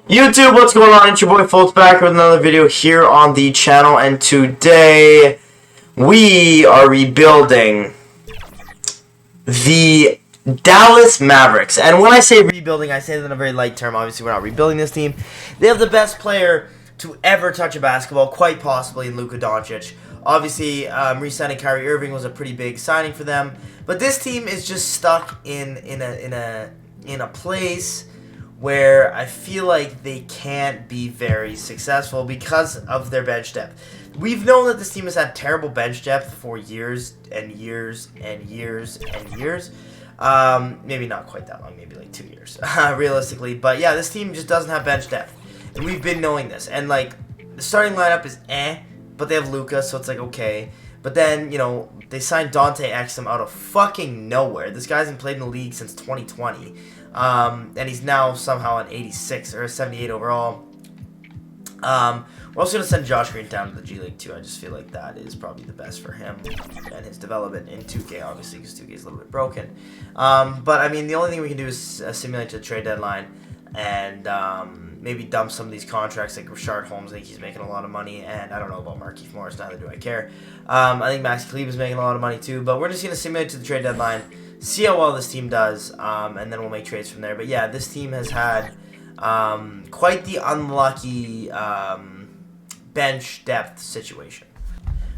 YouTube, what's going on? It's your boy Foltz back with another video here on the channel, and today we are rebuilding the Dallas Mavericks. And when I say rebuilding, I say that in a very light term. Obviously, we're not rebuilding this team. They have the best player to ever touch a basketball, quite possibly in Luka. Obviously, re-signing Kyrie Irving was a pretty big signing for them, but this team is just stuck in a place where I feel like they can't be very successful because of their bench depth. We've known that this team has had terrible bench depth for years and years and years and years. Maybe not quite that long, maybe like 2 years, realistically. But yeah, this team just doesn't have bench depth. And we've been knowing this. And like, the starting lineup is but they have Luka, so it's like, okay. But then, you know, they signed Dante Exum out of fucking nowhere. This guy hasn't played in the league since 2020. And he's now somehow an 86 or a 78 overall. We're also going to send Josh Green down to the G League too. I just feel like that is probably the best for him and his development in 2K, obviously, because 2K is a little bit broken. But, I mean, the only thing we can do is simulate to the trade deadline and maybe dump some of these contracts like Rashard Holmes. I think he's making a lot of money, and I don't know about Markieff Morris, neither do I care. I think Maxi Kleber is making a lot of money too, but we're just going to simulate to the trade deadline, see how well this team does, and then we'll make trades from there. But yeah, this team has had quite the unlucky bench depth situation.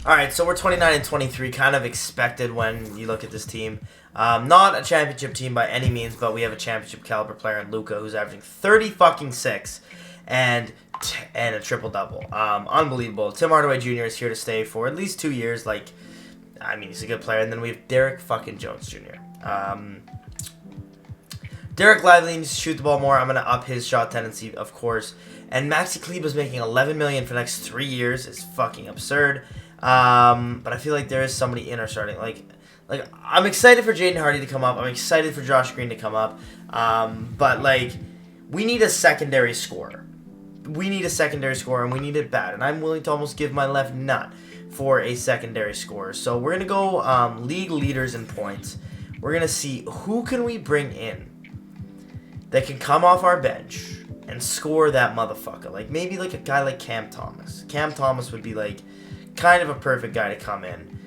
Alright, so we're 29 and 23, kind of expected when you look at this team. Not a championship team by any means, but we have a championship caliber player in Luka who's averaging 30 fucking 6 and a triple-double. Unbelievable. Tim Hardaway Jr. is here to stay for at least 2 years. Like, I mean, he's a good player. And then we have Derek fucking Jones Jr. Derek Lively needs to shoot the ball more. I'm going to up his shot tendency, of course. And Maxi Kleber's making $11 million for the next 3 years. It's fucking absurd. But I feel like there is somebody in our starting. Like I'm excited for Jaden Hardy to come up. I'm excited for Josh Green to come up. But, like, we need a secondary scorer. We need a secondary scorer, and we need it bad. And I'm willing to almost give my left nut for a secondary scorer. So we're going to go league leaders in points. We're going to see who can we bring in that can come off our bench and score that motherfucker. Like, maybe like a guy like Cam Thomas. Cam Thomas would be, like, kind of a perfect guy to come in.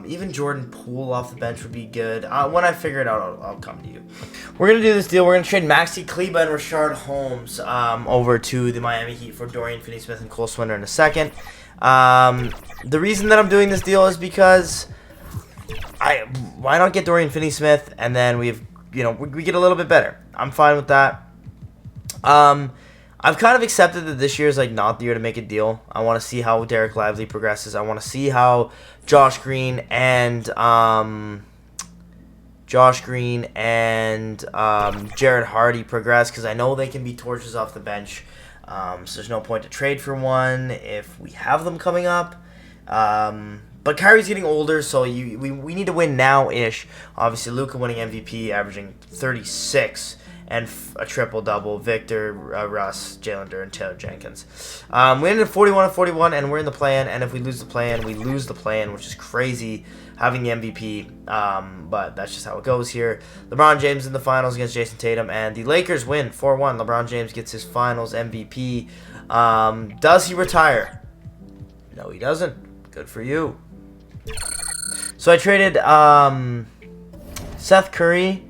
Even Jordan Poole off the bench would be good. When I figure it out, I'll come to you. We're going to do this deal. We're going to trade Maxi Kleber and Rashard Holmes over to the Miami Heat for Dorian Finney-Smith and Cole Swinder in a second. The reason that I'm doing this deal is because why not get Dorian Finney-Smith and then we get a little bit better. I'm fine with that. I've kind of accepted that this year is like not the year to make a deal. I want to see how Derek Lively progresses. I want to see how Josh Green and Jared Hardy progress, because I know they can be torches off the bench. So there's no point to trade for one if we have them coming up. But Kyrie's getting older, so we need to win now-ish. Obviously, Luka winning MVP, averaging 36 and a triple-double. Victor, Russ, Jalen Duren, Taylor Jenkins. We ended at 41-41, and we're in the play-in. And if we lose the play-in, we lose the play-in, which is crazy, having the MVP. But that's just how it goes here. LeBron James in the finals against Jason Tatum, and the Lakers win 4-1. LeBron James gets his finals MVP. Does he retire? No, he doesn't. Good for you. So I traded Seth Curry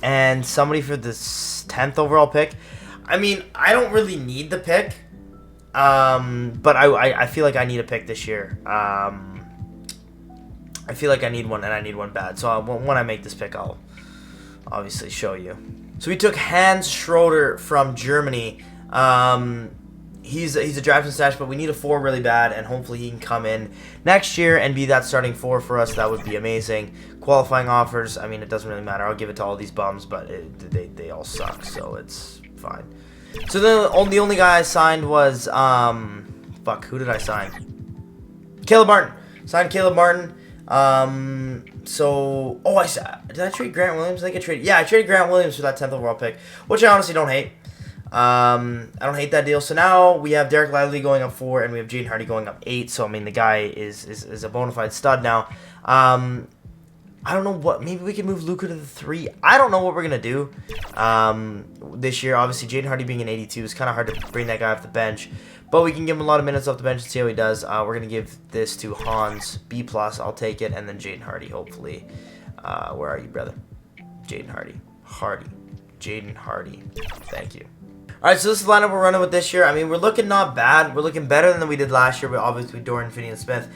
and somebody for the 10th overall pick. I mean, I don't really need the pick, but I feel like I need a pick this year. I feel like I need one, and I need one bad. So when I make this pick, I'll obviously show you. So we took Hans Schroeder from Germany. He's a draft and stash, but we need a 4 really bad, and hopefully he can come in next year and be that starting 4 for us. That would be amazing. Qualifying offers, I mean, it doesn't really matter. I'll give it to all these bums, but they all suck, so it's fine. So the only guy I signed was, who did I sign? Caleb Martin. Signed Caleb Martin. Did I trade Grant Williams? I traded Grant Williams for that 10th overall pick, which I honestly don't hate. I don't hate that deal. So now we have Derek Lively going up 4, and we have Jaden Hardy going up 8. So, I mean, the guy is a bona fide stud now. I don't know what. Maybe we can move Luka to the 3. I don't know what we're going to do this year. Obviously, Jaden Hardy being an 82 is kind of hard to bring that guy off the bench. But we can give him a lot of minutes off the bench and see how he does. We're going to give this to Hans, B+. I'll take it. And then Jaden Hardy, hopefully. Where are you, brother? Jaden Hardy. Jaden Hardy. Thank you. All right, so this is the lineup we're running with this year. I mean, we're looking not bad. We're looking better than we did last year, but obviously Dorian Finney-Smith,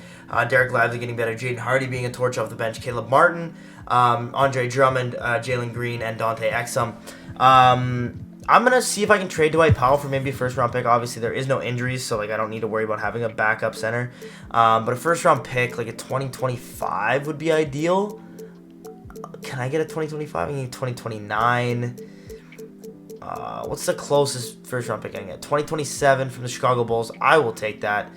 Derek Lively getting better, Jaden Hardy being a torch off the bench, Caleb Martin, Andre Drummond, Jalen Green, and Dante Exum. I'm going to see if I can trade Dwight Powell for maybe a first-round pick. Obviously, there is no injuries, so like I don't need to worry about having a backup center. But a first-round pick, like a 2025 would be ideal. Can I get a 2025? I need 2029. What's the closest first round pick I can get? 2027 from the Chicago Bulls. I will take that.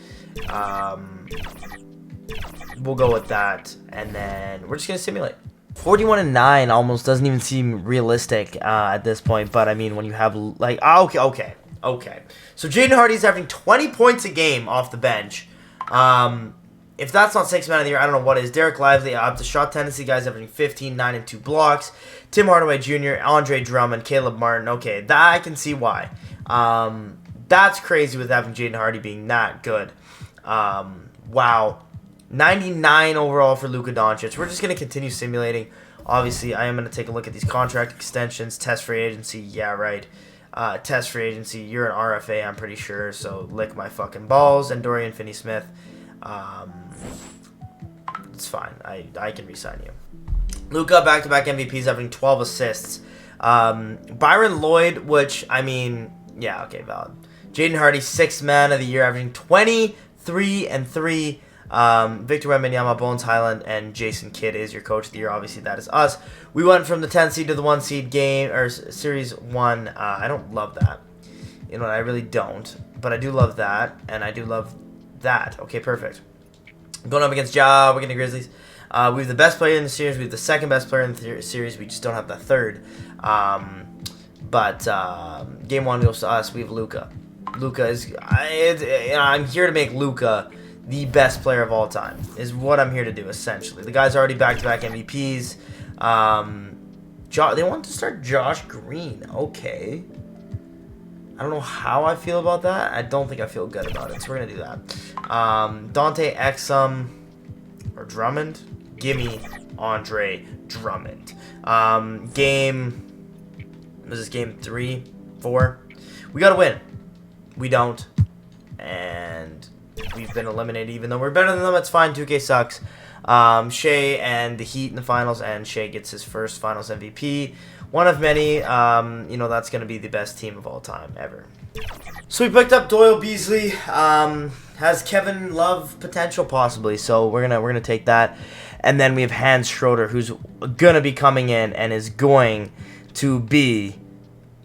We'll go with that. And then we're just going to simulate. 41-9 almost doesn't even seem realistic at this point. But, I mean, when you have, like... Okay. So, Jaden Hardy's averaging 20 points a game off the bench. If that's not 6 man of the year, I don't know what is. Derek Lively, the shot tendency guys averaging 15, 9, and 2 blocks. Tim Hardaway Jr., Andre Drummond, Caleb Martin. Okay, that I can see why. That's crazy with having Jaden Hardy being that good. Wow. 99 overall for Luka Doncic. We're just going to continue simulating. Obviously, I am going to take a look at these contract extensions. Test free agency. Yeah, right. Test free agency. You're an RFA, I'm pretty sure. So, lick my fucking balls. And Dorian Finney-Smith. It's fine. I can re-sign you. Luka, back-to-back MVPs, having 12 assists. Byron Lloyd, which, I mean, yeah, okay, valid. Jaden Hardy, 6th man of the year, averaging 23 and 3. Victor Wembanyama, Bones Highland, and Jason Kidd is your coach of the year. Obviously, that is us. We went from the 10th seed to the 1 seed game, or Series 1. I don't love that. You know what? I really don't. But I do love that, and I do love that. Okay, perfect. Going up against Ja, we're getting the Grizzlies. We have the best player in the series. We have the second best player in the series. We just don't have the third. But game 1 goes to us. We have Luka. Luka is... I'm here to make Luka the best player of all time. Is what I'm here to do, essentially. The guy's already back-to-back MVPs. They want to start Josh Green. Okay. I don't know how I feel about that. I don't think I feel good about it, so we're going to do that. Dante Exum or Drummond. Gimme Andre Drummond. Was this game 3, 4? We got to win. We don't. And we've been eliminated even though we're better than them. It's fine. 2K sucks. Shea and the Heat in the finals, and Shea gets his first finals MVP. One of many. That's going to be the best team of all time ever. So we picked up Doyle Beasley. Has Kevin Love potential possibly, so we're gonna take that. And then we have Hans Schroeder, who's gonna be coming in and is going to be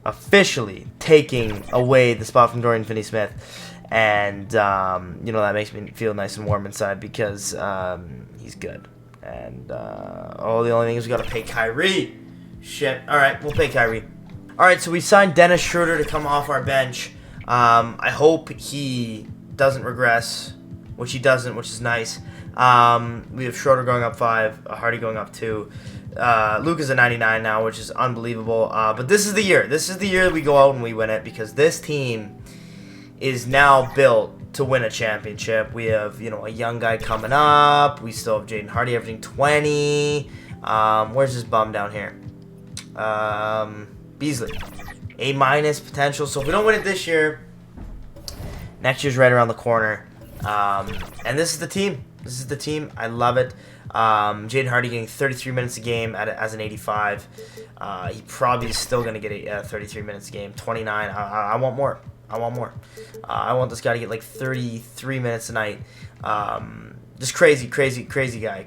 officially taking away the spot from Dorian Finney-Smith. And that makes me feel nice and warm inside because he's good. And the only thing is we gotta pay Kyrie. Shit. All right, we'll pay Kyrie. All right, so we signed Dennis Schroeder to come off our bench. I hope he doesn't regress, which he doesn't, which is nice. We have Schroeder going up 5, Hardy going up 2. Luka's a 99 now, which is unbelievable. But this is the year. This is the year that we go out and we win it because this team is now built to win a championship. We have, a young guy coming up. We still have Jaden Hardy averaging 20. Where's this bum down here? Beasley. A- potential. So if we don't win it this year, next year's right around the corner. And this is the team. This is the team. I love it. Jaden Hardy getting 33 minutes a game as an 85. He probably is still going to get 33 minutes a game. 29. I want more. I want this guy to get like 33 minutes a night. Just crazy guy.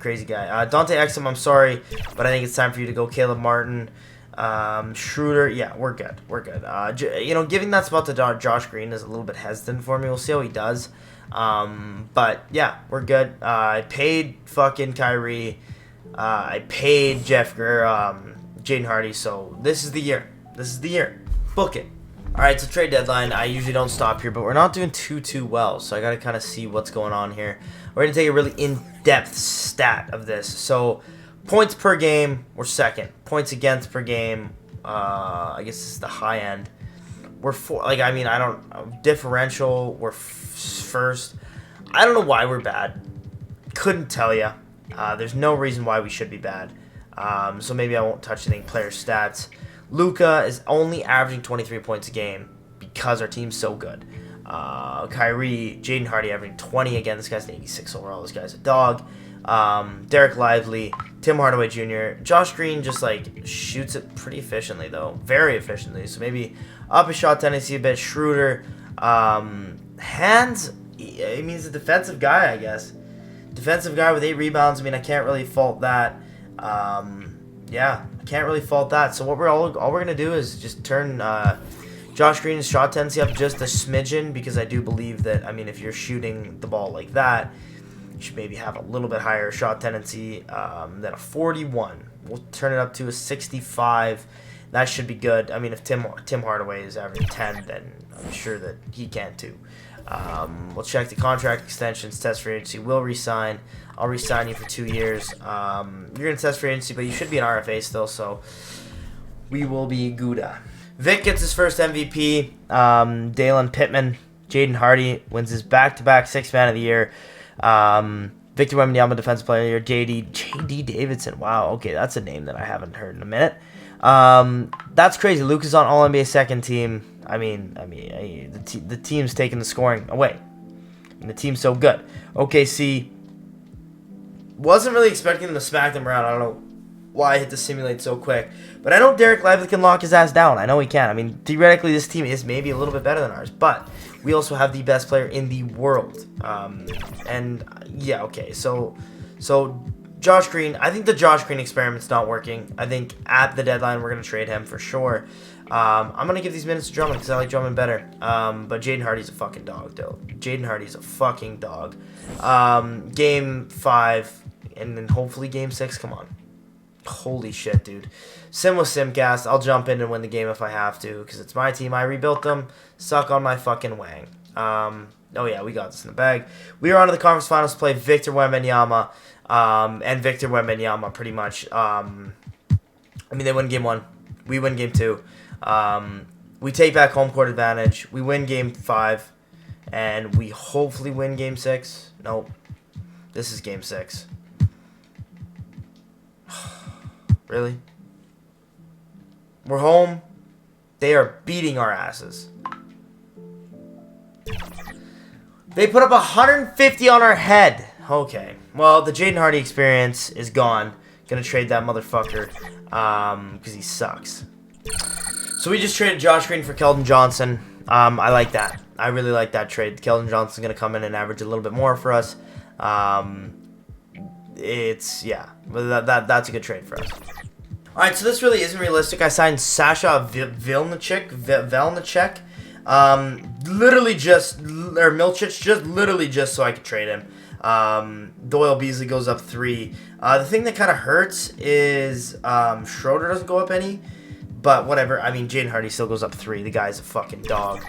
Dante Exum, I'm sorry, but I think it's time for you to go. Caleb Martin. Schroeder, yeah, we're good. Giving that spot to Josh Green is a little bit hesitant for me. We'll see how he does. But yeah, we're good. I paid fucking Kyrie. I paid Jaden Hardy. So this is the year. Book it. All right, so trade deadline. I usually don't stop here, but we're not doing too well. So I got to kind of see what's going on here. We're going to take a really in-depth stat of this. So Points per game, we're second. Points against per game, I guess this is the high end. We're differential, we're first. I don't know why we're bad. Couldn't tell you. There's no reason why we should be bad. So maybe I won't touch anything player stats. Luka is only averaging 23 points a game because our team's so good. Kyrie, Jaden Hardy averaging 20 again. This guy's an 86 overall. This guy's a dog. Derek Lively, Tim Hardaway Jr. Josh Green just like shoots it pretty efficiently though, very efficiently. So maybe up his shot tendency a bit. Schroeder, hands. I mean, he's a defensive guy, I guess. Defensive guy with 8 rebounds. I mean, I can't really fault that. Yeah, I can't really fault that. So what all we're gonna do is just turn Josh Green's shot tendency up just a smidgen, because I do believe that, I mean, if you're shooting the ball like that, you should maybe have a little bit higher shot tendency than a 41. We'll turn it up to a 65. That should be good. I mean, if Tim Hardaway is averaging 10, then I'm sure that he can too. We'll check the contract extensions, test free agency. We'll resign. I'll resign you for 2 years. You're going to test free agency, but you should be an RFA still, so we will be Gouda. Vic gets his first MVP. Dalen Pittman, Jaden Hardy wins his back-to-back Sixth Man of the Year. Victor Wembanyama, Defensive Player of the Year. J.D. Davidson. Wow, okay, that's a name that I haven't heard in a minute. That's crazy. Luka's on All-NBA second team. The team's taking the scoring away. And the team's so good. OKC, wasn't really expecting them to smack them around. I don't know why I hit the simulate so quick. But I know Derek Lively can lock his ass down. I know he can. I mean, theoretically, this team is maybe a little bit better than ours. But we also have the best player in the world. Yeah, okay. So Josh Green, I think the Josh Green experiment's not working. I think at the deadline, we're going to trade him for sure. I'm going to give these minutes to Drummond because I like Drummond better. But Jaden Hardy's a fucking dog, though. Jaden Hardy's a fucking dog. Game 5, and then hopefully Game 6. Come on. Holy shit, dude. Sim with Simcast. I'll jump in and win the game if I have to because it's my team. I rebuilt them. Suck on my fucking wang. Oh, yeah, we got this in the bag. We are on to the conference finals to play Victor Wembanyama. And Victor Wembanyama pretty much. I mean, they win Game 1. We win Game 2. We take back home court advantage. We win Game 5. And we hopefully win Game 6. Nope. This is Game 6. Really? We're home. They are beating our asses. They put up 150 on our head. Okay. Well, the Jaden Hardy experience is gone. Gonna trade that motherfucker because he sucks. So we just traded Josh Green for Keldon Johnson. I like that. I really like that trade. Keldon Johnson's gonna come in and average a little bit more for us. That's a good trade for us. All right, so this really isn't realistic. I signed Sasha Vilnacek, literally just so I could trade him. Doyle Beasley goes up 3. The thing that kind of hurts is Schroeder doesn't go up any, but whatever. I mean, Jaden Hardy still goes up 3. The guy's a fucking dog.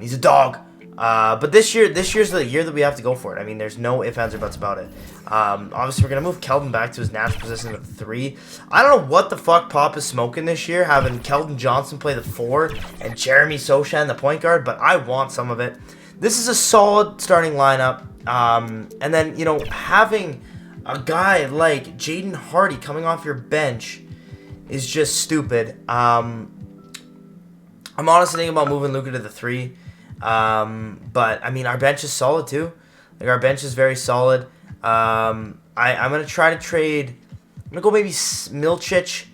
He's a dog. But this year's the year that we have to go for it. I mean, there's no ifs, ands, or buts about it. Obviously, we're going to move Keldon back to his natural position of 3. I don't know what the fuck Pop is smoking this year, having Keldon Johnson play the 4 and Jeremy Sochan the point guard, but I want some of it. This is a solid starting lineup. And then, you know, having a guy like Jaden Hardy coming off your bench is just stupid. I'm honestly thinking about moving Luka to the 3. But I mean, our bench is solid too. Like, our bench is very solid. I'm gonna try to trade. I'm gonna go maybe Milcic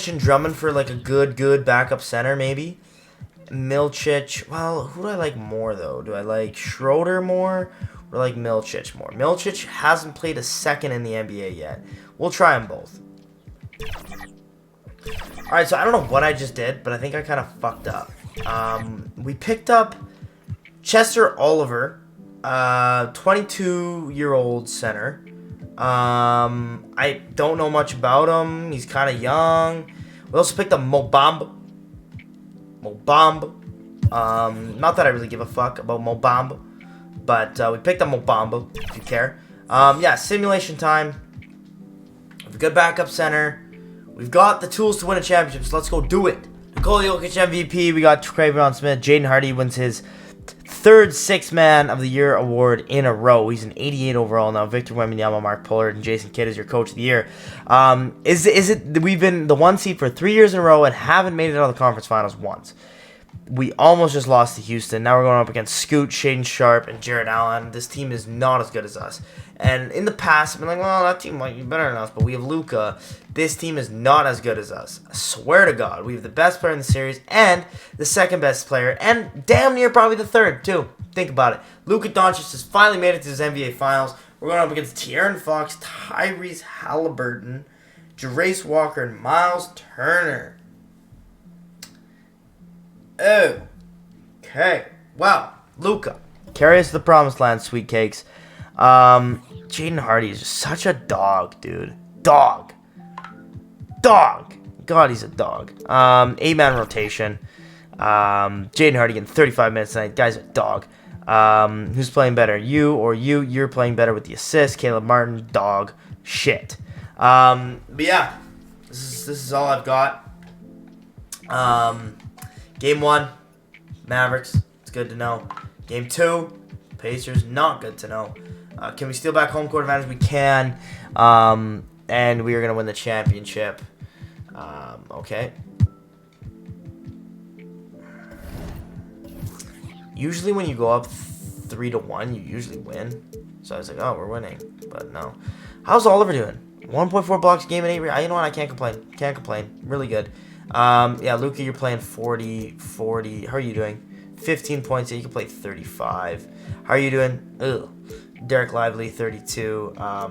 and Drummond for like a good backup center maybe. Milcic. Well, who do I like more though? Do I like Schroeder more or like Milcic more? Milcic hasn't played a second in the NBA yet. We'll try them both. All right, so I don't know what I just did, but I think I kind of fucked up. We picked up Chester Oliver, 22-year-old center. I don't know much about him. He's kind of young. We also picked up Mo Bamba. Not that I really give a fuck about Mo Bamba, but we picked up Mo Bamba, if you care. Yeah, simulation time. a good backup center. We've got the tools to win a championship, so let's go do it. Nikola Jokic MVP. We got Travion Smith. Jaden Hardy wins his third Sixth Man of the Year award in a row. He's an 88 overall now. Victor Wembanyama, Mark Pollard, and Jason Kidd is your Coach of the Year. Is it we've been the 1 seed for 3 years in a row and haven't made it out of the conference finals once. We almost just lost to Houston. Now we're going up against Scoot, Shaden Sharp, and Jared Allen. This team is not as good as us. And in the past, I've been like, well, that team might be better than us, but we have Luka. This team is not as good as us. I swear to God, we have the best player in the series and the second best player, and damn near probably the third, too. Think about it. Luka Doncic has finally made it to his NBA Finals. We're going up against De'Aaron Fox, Tyrese Halliburton, Jarace Walker, and Miles Turner. Oh. Okay. Wow. Luka. Carry us to the promised land, sweet cakes. Jaden Hardy is just such a dog, dude. Dog. God, he's a dog. 8-man rotation. Jaden Hardy getting 35 minutes tonight. Guy's a dog. Who's playing better? You or you? You're playing better with the assist. Caleb Martin, dog. Shit. But yeah. This is all I've got. Game 1, Mavericks. It's good to know. Game 2, Pacers. Not good to know. Can we steal back home court advantage? We can. And we are going to win the championship. Okay. Usually when you go up 3-1, you usually win. So I was like, oh, we're winning. But no. How's Oliver doing? 1.4 blocks a game and 8. You know what? I can't complain. Can't complain. Really good. Yeah, Luka, you're playing 40. How are you doing? 15 points. Yeah, you can play 35. How are you doing? Ugh. Derek Lively, 32. I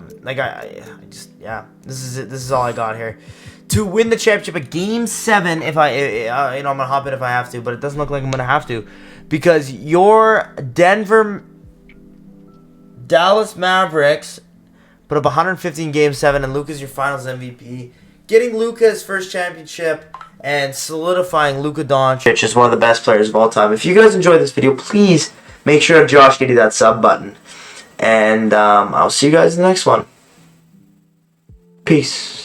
just, yeah. This is it. This is all I got here to win the championship. At Game 7, if I'm gonna hop in if I have to, but it doesn't look like I'm gonna have to, because your Dallas Mavericks put up 115 Game 7, and Luka's your Finals MVP, getting Luka's first championship and solidifying Luka Doncic as one of the best players of all time. If you guys enjoyed this video, please make sure Josh gave you that sub button. And I'll see you guys in the next one. Peace.